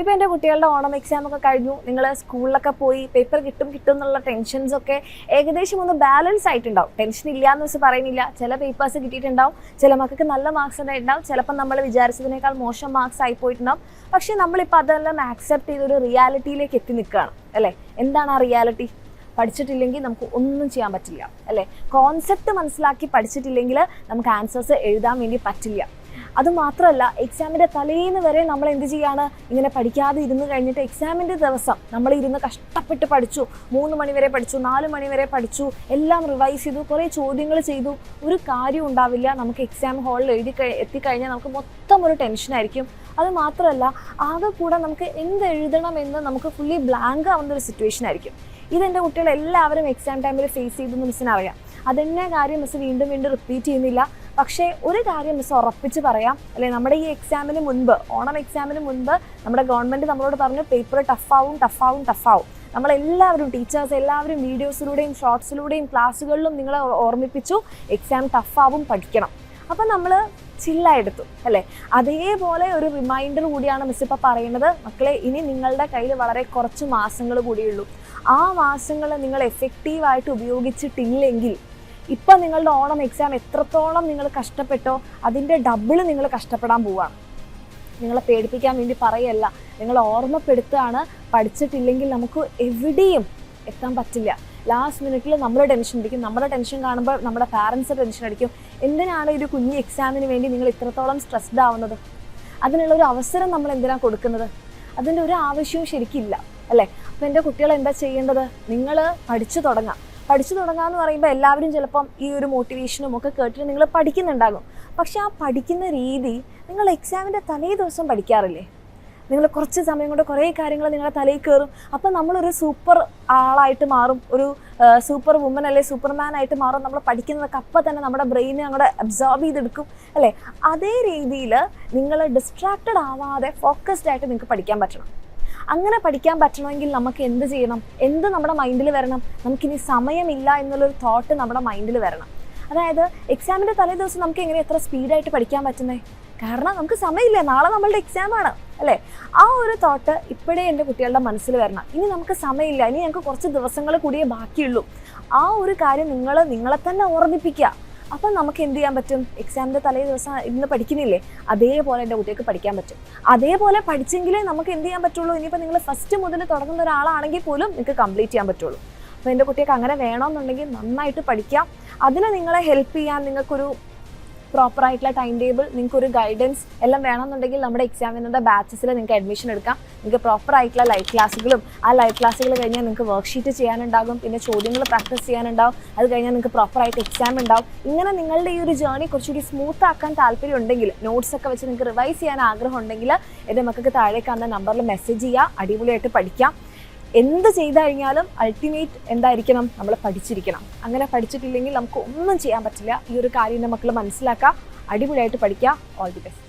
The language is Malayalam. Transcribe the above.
ഇപ്പോൾ എൻ്റെ കുട്ടികളുടെ ഓണം എക്സാം ഒക്കെ കഴിഞ്ഞു, നിങ്ങൾ സ്കൂളിലൊക്കെ പോയി പേപ്പർ കിട്ടും എന്നുള്ള ടെൻഷൻസ് ഒക്കെ ഏകദേശം ഒന്ന് ബാലൻസ് ആയിട്ടുണ്ടാവും. ടെൻഷൻ ഇല്ലയെന്ന് വെച്ച് പറയുന്നില്ല. ചില പേപ്പേഴ്സ് കിട്ടിയിട്ടുണ്ടാവും, ചില മക്കൾക്ക് നല്ല മാർക്സ് ഉണ്ടായിട്ടുണ്ടാവും, ചിലപ്പോൾ നമ്മൾ വിചാരിച്ചതിനേക്കാൾ മോശം മാർക്സ് ആയി പോയിട്ടുണ്ടാവും. പക്ഷേ നമ്മളിപ്പോൾ അതെല്ലാം ആക്സെപ്റ്റ് ചെയ്തൊരു റിയാലിറ്റിയിലേക്ക് എത്തി നിൽക്കുകയാണ് അല്ലേ. എന്താണ് ആ റിയാലിറ്റി? പഠിച്ചിട്ടില്ലെങ്കിൽ നമുക്ക് ഒന്നും ചെയ്യാൻ പറ്റില്ല അല്ലേ. കോൺസെപ്റ്റ് മനസ്സിലാക്കി പഠിച്ചിട്ടില്ലെങ്കിൽ നമുക്ക് ആൻസേഴ്സ് എഴുതാൻ വേണ്ടി പറ്റില്ല. അതുമാത്രമല്ല, എക്സാമിൻ്റെ തലേന്ന് വരെ നമ്മൾ എന്ത് ചെയ്യാണ്, ഇങ്ങനെ പഠിക്കാതെ ഇരുന്ന് കഴിഞ്ഞിട്ട് എക്സാമിൻ്റെ ദിവസം നമ്മൾ ഇരുന്ന് കഷ്ടപ്പെട്ട് പഠിച്ചു, 3 മണി വരെ പഠിച്ചു, 4 മണി വരെ പഠിച്ചു, എല്ലാം റിവൈസ് ചെയ്തു, കുറേ ചോദ്യങ്ങൾ ചെയ്തു, ഒരു കാര്യം ഉണ്ടാവില്ല. നമുക്ക് എക്സാം ഹാളിൽ എത്തിക്കഴിഞ്ഞാൽ നമുക്ക് മൊത്തം ഒരു ടെൻഷനായിരിക്കും. അത് മാത്രമല്ല, ആകെ കൂടെ നമുക്ക് എന്ത് എഴുതണമെന്ന് നമുക്ക് ഫുള്ളി ബ്ലാങ്ക് ആവുന്ന ഒരു സിറ്റുവേഷൻ ആയിരിക്കും. ഇതെൻ്റെ കുട്ടികൾ എല്ലാവരും എക്സാം ടൈമിൽ ഫേസ് ചെയ്തെന്ന് മിസ്സിനറിയാം. അതെന്നെ കാര്യം മിസ് വീണ്ടും റിപ്പീറ്റ് ചെയ്യുന്നില്ല. പക്ഷേ ഒരു കാര്യം മിസ് ഉറപ്പിച്ച് പറയാം അല്ലെ, നമ്മുടെ ഈ എക്സാമിന് മുൻപ്, ഓണം എക്സാമിന് മുൻപ് നമ്മുടെ ഗവൺമെൻറ് നമ്മളോട് പറഞ്ഞു പേപ്പർ ടഫാവും. നമ്മളെല്ലാവരും, ടീച്ചേഴ്സ് എല്ലാവരും വീഡിയോസിലൂടെയും ഷോർട്സിലൂടെയും ക്ലാസ്സുകളിലും നിങ്ങളെ ഓർമ്മിപ്പിച്ചു എക്സാം ടഫാവും, പഠിക്കണം. അപ്പം നമ്മൾ ചില്ലായെടുത്തു അല്ലേ. അതേപോലെ ഒരു റിമൈൻഡർ കൂടിയാണ് മിസ് ഇപ്പോൾ പറയുന്നത്. മക്കളെ, ഇനി നിങ്ങളുടെ കയ്യിൽ വളരെ കുറച്ച് മാസങ്ങൾ കൂടിയുള്ളൂ. ആ മാസങ്ങൾ നിങ്ങൾ എഫക്റ്റീവായിട്ട് ഉപയോഗിച്ചിട്ടില്ലെങ്കിൽ ഇപ്പം നിങ്ങളുടെ ഓണം എക്സാം എത്രത്തോളം നിങ്ങൾ കഷ്ടപ്പെട്ടോ അതിൻ്റെ ഡബിൾ നിങ്ങൾ കഷ്ടപ്പെടാൻ പോവുകയാണ്. നിങ്ങളെ പേടിപ്പിക്കാൻ വേണ്ടി പറയല്ല, നിങ്ങൾ ഓർമ്മപ്പെടുത്തുകയാണ്. പഠിച്ചിട്ടില്ലെങ്കിൽ നമുക്ക് എവിടെയും എത്താൻ പറ്റില്ല. ലാസ്റ്റ് മിനിറ്റിൽ നമ്മൾ ടെൻഷൻ അടിക്കും. നമ്മുടെ ടെൻഷൻ കാണുമ്പോൾ നമ്മുടെ പാരൻസ് ടെൻഷൻ അടിക്കും. എന്തിനാണ് ഒരു കുഞ്ഞ് എക്സാമിന് വേണ്ടി നിങ്ങൾ ഇത്രത്തോളം സ്ട്രെസ്ഡ് ആവുന്നത്? അതിനുള്ളൊരു അവസരം നമ്മൾ എന്തിനാണ് കൊടുക്കുന്നത്? അതിൻ്റെ ഒരു ആവശ്യവും ശരിക്കില്ല അല്ലേ. അപ്പോൾ എൻ്റെ കുട്ടികൾ എന്താ ചെയ്യേണ്ടത്? നിങ്ങൾ പഠിച്ചു തുടങ്ങാമെന്ന് പറയുമ്പോൾ എല്ലാവരും ചിലപ്പം ഈ ഒരു മോട്ടിവേഷനും ഒക്കെ കേട്ടിട്ട് നിങ്ങൾ പഠിക്കുന്നുണ്ടാകും. പക്ഷെ ആ പഠിക്കുന്ന രീതി നിങ്ങൾ എക്സാമിൻ്റെ തലേ ദിവസം പഠിക്കാറില്ലേ? നിങ്ങൾ കുറച്ച് സമയം കൊണ്ട് കുറേ കാര്യങ്ങൾ നിങ്ങളുടെ തലയിൽ കയറും. അപ്പം നമ്മളൊരു സൂപ്പർ ആളായിട്ട് മാറും, ഒരു സൂപ്പർ വുമൻ അല്ലെ സൂപ്പർമാൻ ആയിട്ട് മാറും. നമ്മൾ പഠിക്കുന്നതൊക്കെ അപ്പം തന്നെ നമ്മുടെ ബ്രെയിനെ അങ്ങോട്ട് അബ്സോർബ് ചെയ്തെടുക്കും അല്ലേ. അതേ രീതിയിൽ നിങ്ങൾ ഡിസ്ട്രാക്റ്റഡ് ആവാതെ ഫോക്കസ്ഡ് ആയിട്ട് നിങ്ങൾക്ക് പഠിക്കാൻ പറ്റണം. അങ്ങനെ പഠിക്കാൻ പറ്റണമെങ്കിൽ നമുക്ക് എന്ത് ചെയ്യണം? എന്ത് നമ്മുടെ മൈൻഡിൽ വരണം? നമുക്കിനി സമയമില്ല എന്നുള്ളൊരു തോട്ട് നമ്മുടെ മൈൻഡിൽ വരണം. അതായത് എക്സാമിൻ്റെ തലേ ദിവസം നമുക്ക് എങ്ങനെ എത്ര സ്പീഡായിട്ട് പഠിക്കാൻ പറ്റുന്നത്? കാരണം നമുക്ക് സമയമില്ല, നാളെ നമ്മളുടെ എക്സാമാണ് അല്ലേ. ആ ഒരു തോട്ട് ഇപ്പോഴേ എൻ്റെ കുട്ടികളുടെ മനസ്സിൽ വരണം. ഇനി നമുക്ക് സമയമില്ല, ഇനി ഞങ്ങൾക്ക് കുറച്ച് ദിവസങ്ങൾ കൂടിയേ ബാക്കിയുള്ളൂ. ആ ഒരു കാര്യം നിങ്ങളെ തന്നെ ഓർമ്മിപ്പിക്കുക. അപ്പം നമുക്ക് എന്ത് ചെയ്യാൻ പറ്റും? എക്സാമിൻ്റെ തലേ ദിവസം ഇന്ന് പഠിക്കുന്നില്ലേ, അതേപോലെ എൻ്റെ കുട്ടികൾക്ക് പഠിക്കാൻ പറ്റും. അതേപോലെ പഠിച്ചെങ്കിലേ നമുക്ക് എന്ത് ചെയ്യാൻ പറ്റുള്ളൂ. ഇനിയിപ്പോൾ നിങ്ങൾ ഫസ്റ്റ് മുതൽ തുടങ്ങുന്ന ഒരാളാണെങ്കിൽ പോലും നിങ്ങൾക്ക് കംപ്ലീറ്റ് ചെയ്യാൻ പറ്റുള്ളൂ. അപ്പോൾ എൻ്റെ കുട്ടികൾക്ക് അങ്ങനെ വേണമെന്നുണ്ടെങ്കിൽ നന്നായിട്ട് പഠിക്കാം. അതിന് നിങ്ങളെ ഹെൽപ്പ് ചെയ്യാൻ നിങ്ങൾക്കൊരു പ്രോപ്പറായിട്ടുള്ള ടൈം ടേബിൾ, നിങ്ങൾക്കൊരു ഗൈഡൻസ് എല്ലാം വേണമെന്നുണ്ടെങ്കിൽ നമ്മുടെ എക്സാമിൻ്റെ ബാച്ചസിൽ നിങ്ങൾക്ക് അഡ്മിഷൻ എടുക്കാം. നിങ്ങൾക്ക് പ്രോപ്പറായിട്ടുള്ള ലൈവ് ക്ലാസ്സുകളും, ആ ലൈവ് ക്ലാസ്സുകൾ കഴിഞ്ഞാൽ നിങ്ങൾക്ക് വർക്ക്ഷീറ്റ് ചെയ്യാനുണ്ടാകും, പിന്നെ ചോദ്യങ്ങൾ പ്രാക്ടീസ് ചെയ്യാനുണ്ടാവും. അത് കഴിഞ്ഞാൽ നിങ്ങൾക്ക് പ്രോപ്പറായിട്ട് എക്സാം ഉണ്ടാവും. ഇങ്ങനെ നിങ്ങളുടെ ഈ ഒരു ജേർണി കുറച്ചുകൂടി സ്മൂത്ത് ആക്കാൻ താല്പര്യം ഉണ്ടെങ്കിൽ, നോട്ട്സ് ഒക്കെ വെച്ച് നിങ്ങൾക്ക് റിവൈസ് ചെയ്യാൻ ആഗ്രഹം ഉണ്ടെങ്കിൽ എൻ്റെ മക്കൾക്ക് താഴെ കാണുന്ന നമ്പറിൽ മെസ്സേജ് ചെയ്യുക. അടിപൊളിയായിട്ട് പഠിക്കാം. എന്ത് ചെയ്തു കഴിഞ്ഞാലും അൾട്ടിമേറ്റ് എന്തായിരിക്കണം? നമ്മൾ പഠിച്ചിരിക്കണം. അങ്ങനെ പഠിച്ചിട്ടില്ലെങ്കിൽ നമുക്ക് ഒന്നും ചെയ്യാൻ പറ്റില്ല. ഈ ഒരു കാര്യം എൻ്റെ മക്കൾ മനസ്സിലാക്കുക. അടിപൊളിയായിട്ട് പഠിക്കുക. All the best.